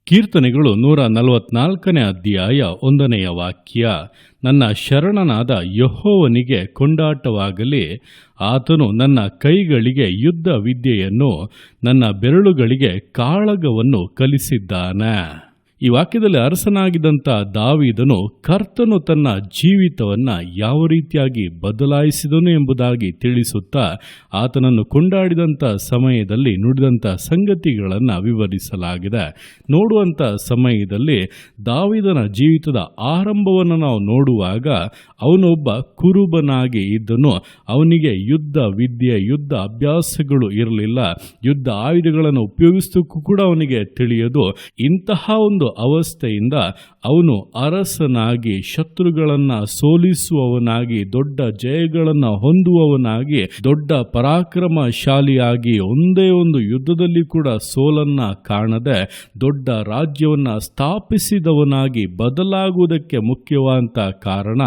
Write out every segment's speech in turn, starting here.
ಕೀರ್ತನೆಗಳು 144ನೇ ಅಧ್ಯಾಯ 1ನೆಯ ವಾಕ್ಯ. ನನ್ನ ಶರಣನಾದ ಯೆಹೋವನಿಗೆ ಕೊಂಡಾಟವಾಗಲಿ, ಆತನು ನನ್ನ ಕೈಗಳಿಗೆ ಯುದ್ಧ ವಿದ್ಯೆಯನ್ನು, ನನ್ನ ಬೆರಳುಗಳಿಗೆ ಕಾಳಗವನ್ನು ಕಲಿಸಿದ್ದಾನೆ. ಈ ವಾಕ್ಯದಲ್ಲಿ ಅರಸನಾಗಿದ್ದಂಥ ದಾವೀದನು ಕರ್ತನು ತನ್ನ ಜೀವಿತವನ್ನು ಯಾವ ರೀತಿಯಾಗಿ ಬದಲಾಯಿಸಿದನು ಎಂಬುದಾಗಿ ತಿಳಿಸುತ್ತಾ ಆತನನ್ನು ಕೊಂಡಾಡಿದಂಥ ಸಮಯದಲ್ಲಿ ನುಡಿದಂಥ ಸಂಗತಿಗಳನ್ನು ವಿವರಿಸಲಾಗಿದೆ. ನೋಡುವಂಥ ಸಮಯದಲ್ಲಿ ದಾವೀದನ ಜೀವಿತದ ಆರಂಭವನ್ನು ನಾವು ನೋಡುವಾಗ ಅವನೊಬ್ಬ ಕುರುಬನಾಗಿ ಇದ್ದನು. ಅವನಿಗೆ ಯುದ್ಧ ವಿದ್ಯೆ, ಯುದ್ಧ ಅಭ್ಯಾಸಗಳು ಇರಲಿಲ್ಲ. ಯುದ್ಧ ಆಯುಧಗಳನ್ನು ಉಪಯೋಗಿಸೋಕ್ಕೂ ಕೂಡ ಅವನಿಗೆ ತಿಳಿಯದು. ಇಂತಹ ಒಂದು ಅವಸ್ಥೆಯಿಂದ ಅವನು ಅರಸನಾಗಿ, ಶತ್ರುಗಳನ್ನು ಸೋಲಿಸುವವನಾಗಿ, ದೊಡ್ಡ ಜಯಗಳನ್ನು ಹೊಂದುವವನಾಗಿ, ದೊಡ್ಡ ಪರಾಕ್ರಮಶಾಲಿಯಾಗಿ, ಒಂದೇ ಒಂದು ಯುದ್ಧದಲ್ಲಿ ಕೂಡ ಸೋಲನ್ನ ಕಾಣದೆ ದೊಡ್ಡ ರಾಜ್ಯವನ್ನ ಸ್ಥಾಪಿಸಿದವನಾಗಿ ಬದಲಾಗುವುದಕ್ಕೆ ಮುಖ್ಯವಾದಂಥ ಕಾರಣ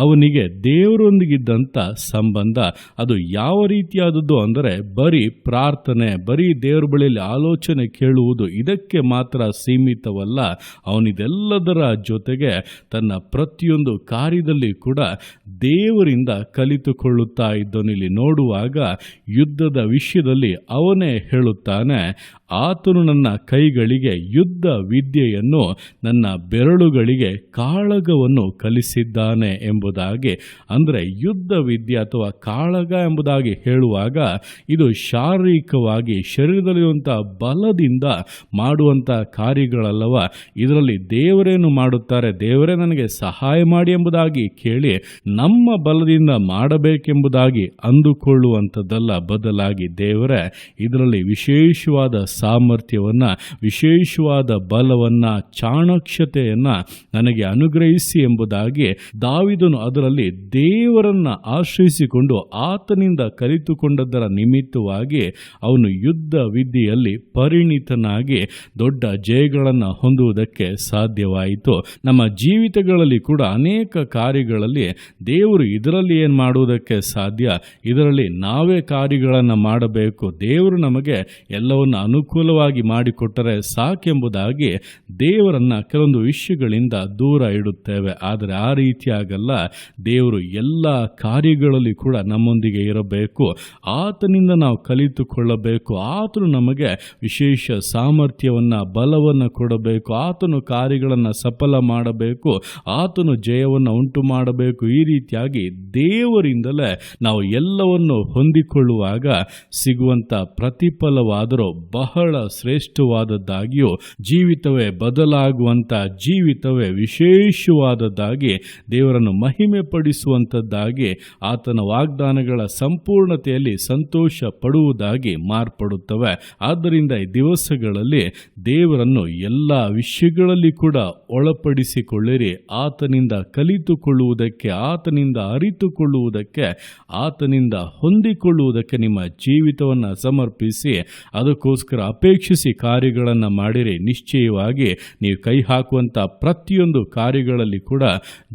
ಅವನಿಗೆ ದೇವರೊಂದಿಗಿದ್ದಂಥ ಸಂಬಂಧ. ಅದು ಯಾವ ರೀತಿಯಾದದ್ದು ಅಂದರೆ ಬರೀ ಪ್ರಾರ್ಥನೆ, ಬರೀ ದೇವರ ಬಳಿಯಲ್ಲಿ ಆಲೋಚನೆ ಕೇಳುವುದು ಇದಕ್ಕೆ ಮಾತ್ರ ಸೀಮಿತವಲ್ಲ. ಅವನಿದೆಲ್ಲದರ ಜೊತೆಗೆ ತನ್ನ ಪ್ರತಿಯೊಂದು ಕಾರ್ಯದಲ್ಲಿ ಕೂಡ ದೇವರಿಂದ ಕಲಿತುಕೊಳ್ಳುತ್ತಾ ಇದ್ದನು. ಇಲ್ಲಿ ನೋಡುವಾಗ ಯುದ್ಧದ ವಿಷಯದಲ್ಲಿ ಅವನೇ ಹೇಳುತ್ತಾನೆ, ಆತನು ನನ್ನ ಕೈಗಳಿಗೆ ಯುದ್ಧ ವಿದ್ಯೆಯನ್ನು, ನನ್ನ ಬೆರಳುಗಳಿಗೆ ಕಾಳಗವನ್ನು ಕಲಿಸಿದ್ದಾನೆ ಎಂಬುದಾಗಿ. ಅಂದರೆ ಯುದ್ಧ ವಿದ್ಯೆ ಅಥವಾ ಕಾಳಗ ಎಂಬುದಾಗಿ ಹೇಳುವಾಗ ಇದು ಶಾರೀರಿಕವಾಗಿ ಶರೀರದಲ್ಲಿರುವಂಥ ಬಲದಿಂದ ಮಾಡುವಂಥ ಕಾರ್ಯಗಳಲ್ಲವ. ಇದರಲ್ಲಿ ದೇವರೇನು ಮಾಡುತ್ತಾರೆ, ದೇವರೇ ನನಗೆ ಸಹಾಯ ಮಾಡಿ ಎಂಬುದಾಗಿ ಕೇಳಿ ನಮ್ಮ ಬಲದಿಂದ ಮಾಡಬೇಕೆಂಬುದಾಗಿ ಅಂದುಕೊಳ್ಳುವಂಥದ್ದಲ್ಲ. ಬದಲಾಗಿ ದೇವರೇ ಇದರಲ್ಲಿ ವಿಶೇಷವಾದ ಸಾಮರ್ಥ್ಯವನ್ನು, ವಿಶೇಷವಾದ ಬಲವನ್ನು, ಚಾಣಾಕ್ಷತೆಯನ್ನು ನನಗೆ ಅನುಗ್ರಹಿಸಿ ಎಂಬುದಾಗಿ ದಾವೀದನು ಅದರಲ್ಲಿ ದೇವರನ್ನು ಆಶ್ರಯಿಸಿಕೊಂಡು ಆತನಿಂದ ಕಲಿತುಕೊಂಡದ್ದರ ನಿಮಿತ್ತವಾಗಿ ಅವನು ಯುದ್ಧ ವಿದ್ಯೆಯಲ್ಲಿ ಪರಿಣಿತನಾಗಿ ದೊಡ್ಡ ಜಯಗಳನ್ನು ಹೊಂದುವುದಕ್ಕೆ ಸಾಧ್ಯವಾಯಿತು. ನಮ್ಮ ಜೀವಿತಗಳಲ್ಲಿ ಕೂಡ ಅನೇಕ ಕಾರ್ಯಗಳಲ್ಲಿ ದೇವರು ಇದರಲ್ಲಿ ಏನು ಮಾಡುವುದಕ್ಕೆ ಸಾಧ್ಯ, ಇದರಲ್ಲಿ ನಾವೇ ಕಾರ್ಯಗಳನ್ನು ಮಾಡಬೇಕು. ದೇವರು ನಮಗೆ ಎಲ್ಲವನ್ನು ಅನುಕೂಲವಾಗಿ ಮಾಡಿಕೊಟ್ಟರೆ ಸಾಕೆಂಬುದಾಗಿ ದೇವರನ್ನು ಕೆಲವೊಂದು ವಿಷಯಗಳಿಂದ ದೂರ ಇಡುತ್ತೇವೆ. ಆದರೆ ಆ ರೀತಿಯಾಗಲ್ಲ. ದೇವರು ಎಲ್ಲ ಕಾರ್ಯಗಳಲ್ಲಿ ಕೂಡ ನಮ್ಮೊಂದಿಗೆ ಇರಬೇಕು. ಆತನಿಂದ ನಾವು ಕಲಿತುಕೊಳ್ಳಬೇಕು. ಆತನು ನಮಗೆ ವಿಶೇಷ ಸಾಮರ್ಥ್ಯವನ್ನು, ಬಲವನ್ನು ಕೊಡಬೇಕು. ಆತನು ಕಾರ್ಯಗಳನ್ನು ಸಫಲ ಮಾಡಬೇಕು. ಆತನು ಜಯವನ್ನು ಉಂಟು ಮಾಡಬೇಕು. ಈ ರೀತಿಯಾಗಿ ದೇವರಿಂದಲೇ ನಾವು ಎಲ್ಲವನ್ನು ಹೊಂದಿಕೊಳ್ಳುವಾಗ ಸಿಗುವಂಥ ಪ್ರತಿಫಲವಾದರೂ ಬಹಳ ಶ್ರೇಷ್ಠವಾದದ್ದಾಗಿಯೂ, ಜೀವಿತವೇ ಬದಲಾಗುವಂಥ, ಜೀವಿತವೇ ವಿಶೇಷವಾದದ್ದಾಗಿ, ದೇವರನ್ನು ಮಹಿಮೆ ಪಡಿಸುವಂಥದ್ದಾಗಿ, ಆತನ ವಾಗ್ದಾನಗಳ ಸಂಪೂರ್ಣತೆಯಲ್ಲಿ ಸಂತೋಷ ಪಡುವುದಾಗಿ ಮಾರ್ಪಡುತ್ತವೆ. ಆದ್ದರಿಂದ ಈ ದಿವಸಗಳಲ್ಲಿ ದೇವರನ್ನು ಎಲ್ಲ ವಿಷಯಗಳಲ್ಲಿ ಕೂಡ ಒಳಪಡಿಸಿಕೊಳ್ಳಿರಿ. ಆತನಿಂದ ಕಲಿತುಕೊಳ್ಳುವುದಕ್ಕೆ, ಆತನಿಂದ ಅರಿತುಕೊಳ್ಳುವುದಕ್ಕೆ, ಆತನಿಂದ ಹೊಂದಿಕೊಳ್ಳುವುದಕ್ಕೆ ನಿಮ್ಮ ಜೀವಿತವನ್ನು ಸಮರ್ಪಿಸಿ ಅದಕ್ಕೋಸ್ಕರ ಅಪೇಕ್ಷಿಸಿ ಕಾರ್ಯಗಳನ್ನು ಮಾಡಿರಿ. ನಿಶ್ಚಯವಾಗಿ ನೀವು ಕೈ ಹಾಕುವಂಥ ಪ್ರತಿಯೊಂದು ಕಾರ್ಯಗಳಲ್ಲಿ ಕೂಡ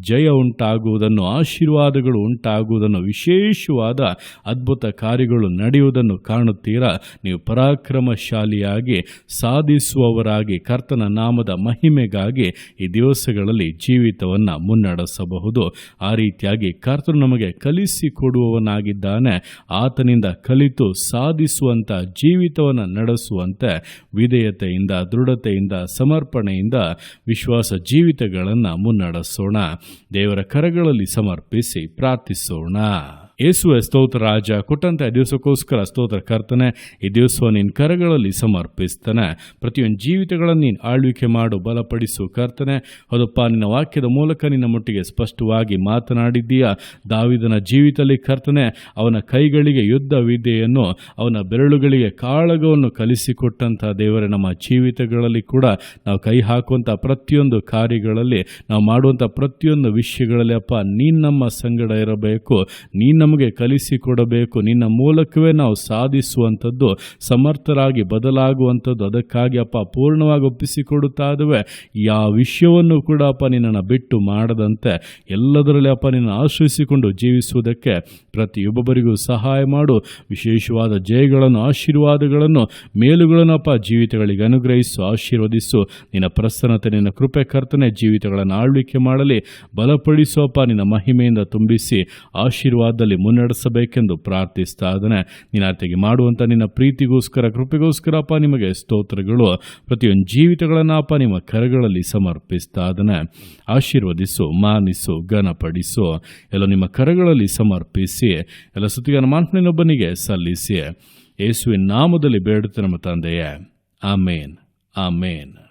ಜಯ ಉಂಟಾಗುವುದನ್ನು, ಆಶೀರ್ವಾದಗಳು ಉಂಟಾಗುವುದನ್ನು, ವಿಶೇಷವಾದ ಅದ್ಭುತ ಕಾರ್ಯಗಳು ನಡೆಯುವುದನ್ನು ಕಾಣುತ್ತೀರಾ. ನೀವು ಪರಾಕ್ರಮಶಾಲಿಯಾಗಿ ಸಾಧಿಸುವವರಾಗಿ ಕರ್ತನ ನಾಮದ ಮಹಿಮೆಗಾಗಿ ಈ ದಿವಸಗಳಲ್ಲಿ ಜೀವಿತವನ್ನು ಮುನ್ನಡೆಸಬಹುದು. ಆ ರೀತಿಯಾಗಿ ಕರ್ತನು ನಮಗೆ ಕಲಿಸಿಕೊಡುವವನಾಗಿದ್ದಾನೆ. ಆತನಿಂದ ಕಲಿತು ಸಾಧಿಸುವಂಥ ಜೀವಿತವನ್ನು ನಡೆಸುವಂತೆ ವಿಧೇಯತೆಯಿಂದ, ದೃಢತೆಯಿಂದ, ಸಮರ್ಪಣೆಯಿಂದ ವಿಶ್ವಾಸ ಜೀವಿತಗಳನ್ನು ಮುನ್ನಡೆಸೋಣ. ದೇವರ ಕರಗಳಲ್ಲಿ ಸಮರ್ಪಿಸಿ ಪ್ರಾರ್ಥಿಸೋಣ. ಯೇಸುವೆ ಸ್ತೋತ್ರ ರಾಜ, ಕೊಟ್ಟಂಥ ದಿವಸಕ್ಕೋಸ್ಕರ ಸ್ತೋತ್ರ ಕರ್ತನೆ. ಈ ದಿವಸವನ್ನು ನಿನ್ನ ಕರಗಳಲ್ಲಿ ಸಮರ್ಪಿಸ್ತಾನೆ. ಪ್ರತಿಯೊಂದು ಜೀವಿತಗಳನ್ನು ನೀನು ಆಳ್ವಿಕೆ ಮಾಡು, ಬಲಪಡಿಸು ಕರ್ತನೆ. ಹೌದಪ್ಪ, ನಿನ್ನ ವಾಕ್ಯದ ಮೂಲಕ ನಿನ್ನ ಮುಟ್ಟಿಗೆ ಸ್ಪಷ್ಟವಾಗಿ ಮಾತನಾಡಿದ್ದೀಯ. ದಾವೀದನ ಜೀವಿತದಲ್ಲಿ ಕರ್ತನೆ ಅವನ ಕೈಗಳಿಗೆ ಯುದ್ಧ ವಿದ್ಯೆಯನ್ನು, ಅವನ ಬೆರಳುಗಳಿಗೆ ಕಾಳಗವನ್ನು ಕಲಿಸಿಕೊಟ್ಟಂಥ ದೇವರೇ, ನಮ್ಮ ಜೀವಿತಗಳಲ್ಲಿ ಕೂಡ ನಾವು ಕೈ ಹಾಕುವಂಥ ಪ್ರತಿಯೊಂದು ಕಾರ್ಯಗಳಲ್ಲಿ, ನಾವು ಮಾಡುವಂಥ ಪ್ರತಿಯೊಂದು ವಿಷಯಗಳಲ್ಲಿ ಅಪ್ಪ ನೀನು ನಮ್ಮ ಸಂಗಡ ಇರಬೇಕು. ನೀನು ನಮಗೆ ಕಲಿಸಿಕೊಡಬೇಕು. ನಿನ್ನ ಮೂಲಕವೇ ನಾವು ಸಾಧಿಸುವಂಥದ್ದು, ಸಮರ್ಥರಾಗಿ ಬದಲಾಗುವಂಥದ್ದು. ಅದಕ್ಕಾಗಿ ಅಪ್ಪ ಪೂರ್ಣವಾಗಿ ಒಪ್ಪಿಸಿಕೊಡುತ್ತಾದವೆ. ಯಾವ ವಿಷಯವನ್ನು ಕೂಡ ಅಪ್ಪ ನಿನ್ನನ್ನು ಬಿಟ್ಟು ಮಾಡದಂತೆ ಎಲ್ಲದರಲ್ಲಿ ಅಪ್ಪ ನಿನ್ನ ಆಶ್ರಯಿಸಿಕೊಂಡು ಜೀವಿಸುವುದಕ್ಕೆ ಪ್ರತಿಯೊಬ್ಬರಿಗೂ ಸಹಾಯ ಮಾಡು. ವಿಶೇಷವಾದ ಜಯಗಳನ್ನು, ಆಶೀರ್ವಾದಗಳನ್ನು, ಮೇಲುಗಳನ್ನು ಅಪ್ಪ ಜೀವಿತಗಳಿಗೆ ಅನುಗ್ರಹಿಸು, ಆಶೀರ್ವದಿಸು. ನಿನ್ನ ಪ್ರಸನ್ನತೆ, ನಿನ್ನ ಕೃಪೆ ಕರ್ತನೆ ಜೀವಿತಗಳನ್ನು ಆಳ್ವಿಕೆ ಮಾಡಲಿ. ಬಲಪಡಿಸು ಅಪ್ಪ, ನಿನ್ನ ಮಹಿಮೆಯಿಂದ ತುಂಬಿಸಿ ಆಶೀರ್ವಾದದಲ್ಲಿ ಮುನ್ನಡೆಸಬೇಕೆಂದು ಪ್ರಾರ್ಥಿಸ್ತಾ ಇದ್ದಾನೆ. ನಿನ್ನ ಅರ್ಥಗೆ ಮಾಡುವಂಥ ನಿನ್ನ ಪ್ರೀತಿಗೋಸ್ಕರ, ಕೃಪೆಗೋಸ್ಕರ ಅಪ್ಪ ನಿಮಗೆ ಸ್ತೋತ್ರಗಳು. ಪ್ರತಿಯೊಂದು ಜೀವಿತಗಳನ್ನು ಅಪ್ಪ ನಿಮ್ಮ ಕರಗಳಲ್ಲಿ ಸಮರ್ಪಿಸ್ತಾ ಇದ್ದಾನೆ. ಆಶೀರ್ವದಿಸು, ಮಾನಿಸು, ಘನಪಡಿಸು. ಎಲ್ಲ ನಿಮ್ಮ ಕರಗಳಲ್ಲಿ ಸಮರ್ಪಿಸಿ ಎಲ್ಲ ಸ್ತುತಿಯನ್ನು ಮಾತನಿನೊಬ್ಬನಿಗೆ ಸಲ್ಲಿಸಿ ಯೇಸುವಿನ ನಾಮದಲ್ಲಿ ಬೇಡುತ್ತೆ ನಮ್ಮ ತಂದೆಯೇ. ಆಮೇನ್, ಆಮೇನ್.